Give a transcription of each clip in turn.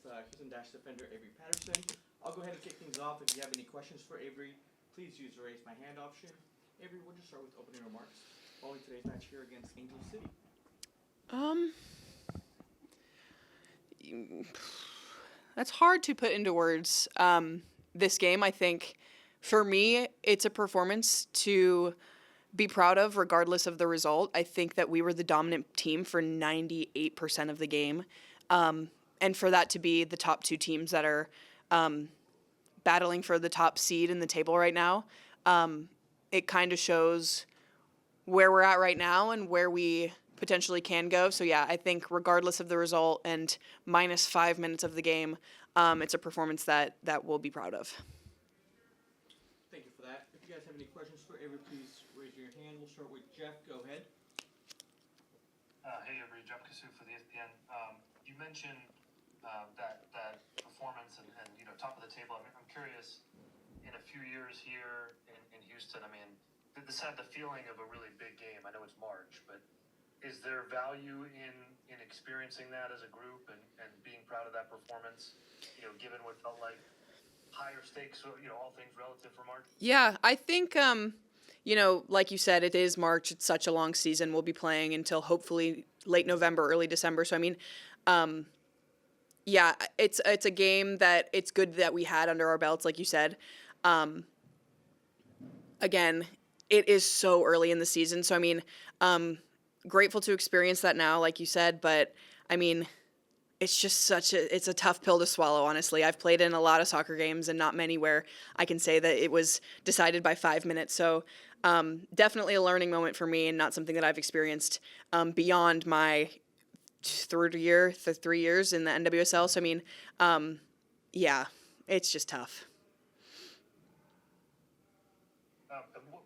with Houston Dash defender Avery Patterson. I'll go ahead and kick things off. If you have any questions for Avery, please use the raise my hand option. Avery, we'll just start with opening remarks following today's match here against Angel City. That's hard to put into words. This game, I think, for me, it's a performance to be proud of regardless of the result. I think that we were the dominant team for 98% of the game. And for that to be the top two teams that are battling for the top seed in the table right now, it kind of shows where we're at right now and where we potentially can go. So yeah, I think regardless of the result and minus 5 minutes of the game, it's a performance that we'll be proud of. Thank you for that. If you guys have any questions for Avery, please raise your hand. We'll start with Jeff. Go ahead. Hey, Avery, Jeff Kasu for the ESPN. You mentioned that performance and top of the table. I'm curious, in a few years here in Houston, this had the feeling of a really big game. I know it's March, but is there value in experiencing that as a group and being proud of that performance, given what felt like higher stakes, all things relative for March? Yeah, I think, like you said, it is March. It's such a long season. We'll be playing until hopefully late November, early December. So, yeah, it's a game that it's good that we had under our belts, like you said. Again, it is so early in the season. So, grateful to experience that now, like you said, but it's just it's a tough pill to swallow, honestly. I've played in a lot of soccer games and not many where I can say that it was decided by 5 minutes. So definitely a learning moment for me and not something that I've experienced beyond my 3 years in the NWSL. So, yeah, it's just tough.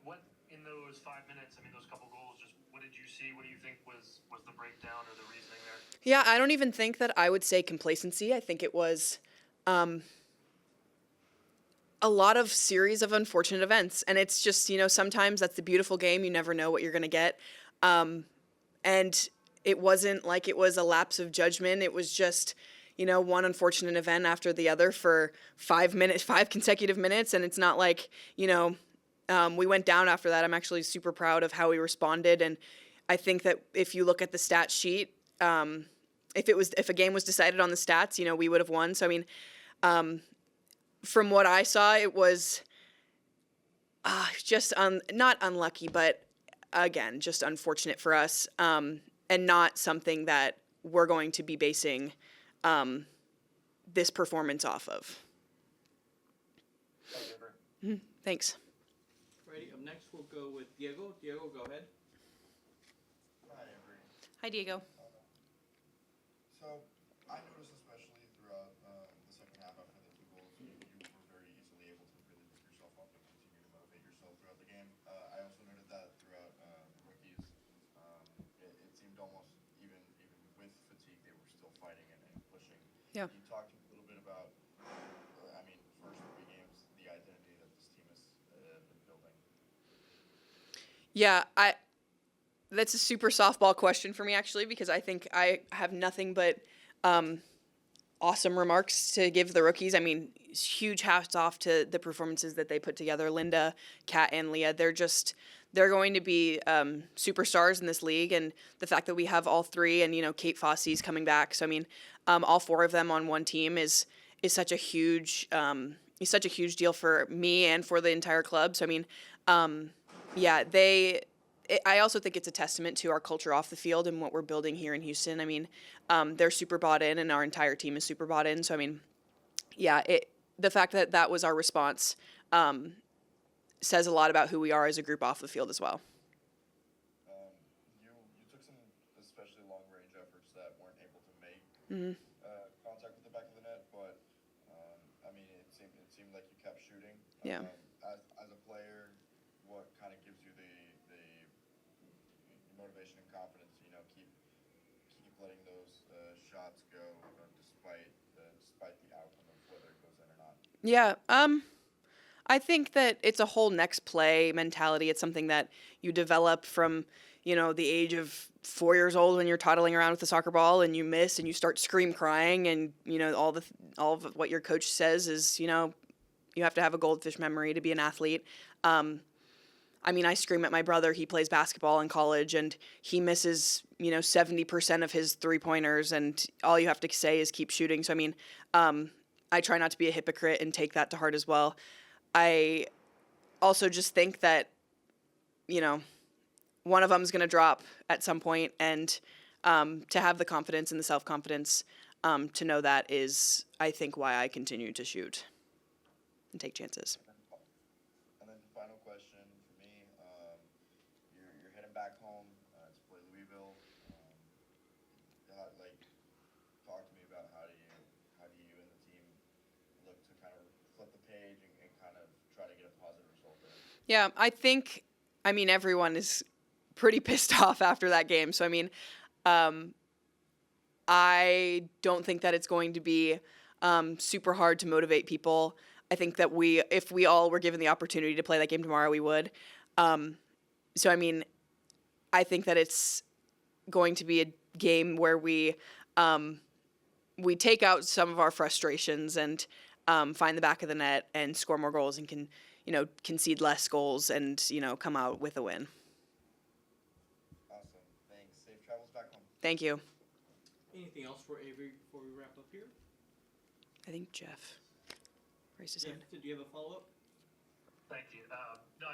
What in those 5 minutes, those couple goals, just what did you see? What do you think was the breakdown or the reasoning there? Yeah, I don't even think that I would say complacency. I think it was a lot of series of unfortunate events. And it's just, sometimes that's the beautiful game. You never know what you're going to get. And it wasn't like it was a lapse of judgment. It was just, one unfortunate event after the other for 5 consecutive minutes. And it's not like, we went down after that. I'm actually super proud of how we responded. And I think that if you look at the stat sheet, if a game was decided on the stats, we would have won. So, from what I saw, it was just not unlucky, but again, just unfortunate for us, and not something that we're going to be basing this performance off of. Thanks. Righty, up next we'll go with Diego. Diego, go ahead. Hi, Avery. Hi, Diego. So, I noticed especially throughout the second half after the 2 goals, you were very easily able to really lift yourself up and continue to motivate yourself throughout the game. I also noted that throughout the rookies, it seemed almost, even with fatigue, they were still fighting and pushing. Yeah. Can you talk a little bit about, first 3 games, the identity that this team has been building? Yeah, that's a super softball question for me, actually, because I think I have nothing but awesome remarks to give the rookies. Huge hats off to the performances that they put together. Linda, Kat, and Leah, they're going to be superstars in this league. And the fact that we have all 3 and, Kate Fosse's coming back. So, all 4 of them on one team is such a huge deal for me and for the entire club. So, yeah, I also think it's a testament to our culture off the field and what we're building here in Houston. They're super bought in, and our entire team is super bought in. So, yeah, the fact that that was our response says a lot about who we are as a group off the field as well. You took some especially long-range efforts that weren't able to make contact with the back of the net, but it seemed like you kept shooting. Yeah. As a player, what kind of gives you the motivation and confidence to keep letting those shots go despite the outcome of whether it goes in or not? Yeah. I think that it's a whole next play mentality. It's something that you develop from, the age of 4 years old when you're toddling around with a soccer ball and you miss and you start scream crying and, all of what your coach says is, you have to have a goldfish memory to be an athlete. I scream at my brother. He plays basketball in college and he misses, 70% of his 3-pointers and all you have to say is keep shooting. So, I try not to be a hypocrite and take that to heart as well. I also just think that, one of them's going to drop at some point, and to have the confidence and the self-confidence to know that is, I think, why I continue to shoot and take chances. And then final question for me, you're heading back home to play Louisville. Talk to me about how do you and the team look to kind of flip the page and kind of try to get a positive result there? Yeah, I think, everyone is pretty pissed off after that game. So, I don't think that it's going to be super hard to motivate people. I think that if we all were given the opportunity to play that game tomorrow, we would. So, I think that it's going to be a game where we take out some of our frustrations and find the back of the net and score more goals and can, concede less goals and, come out with a win. Awesome. Thanks. Safe travels back home. Thank you. Anything else for Avery before we wrap up here? I think Jeff raised his hand. Did you have a follow-up? Thank you. No,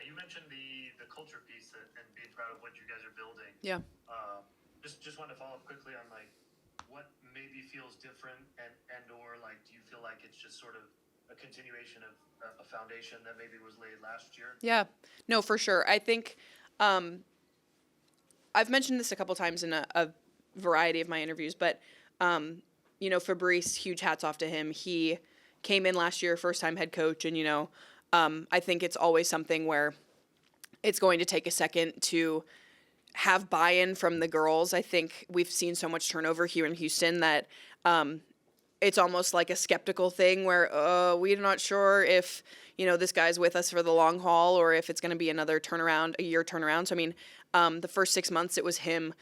you mentioned the culture piece and being proud of what you guys are building. Yeah. Just wanted to follow up quickly on what maybe feels different and or do you feel like it's just sort of a continuation of a foundation that maybe was laid last year? Yeah. No, for sure. I think I've mentioned this a couple times in a variety of my interviews, but Fabrice, huge hats off to him. He came in last year, first time head coach, and I think it's always something where it's going to take a second to have buy-in from the girls. I think we've seen so much turnover here in Houston that it's almost like a skeptical thing where we're not sure if this guy's with us for the long haul or if it's going to be another turnaround, a year turnaround. So the first 6 months it was him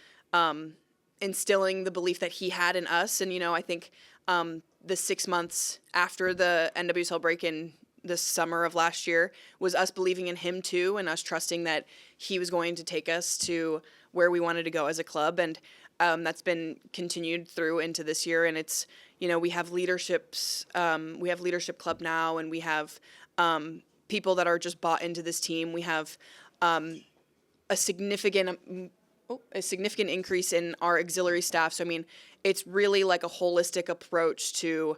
instilling the belief that he had in us, and I think the 6 months after the NWSL break in the summer of last year was us believing in him too, and us trusting that he was going to take us to where we wanted to go as a club, and that's been continued through into this year. And it's we have leadership club now, and we have people that are just bought into this team. We have a significant increase in our auxiliary staff. So it's really like a holistic approach to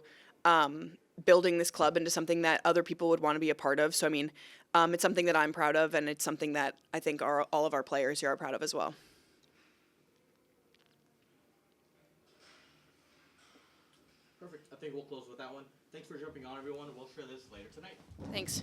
building this club into something that other people would want to be a part of. So it's something that I'm proud of, and it's something that I think all of our players here are proud of as well. Perfect. I think we'll close with that one. Thanks for jumping on, everyone. We'll share this later tonight. Thanks.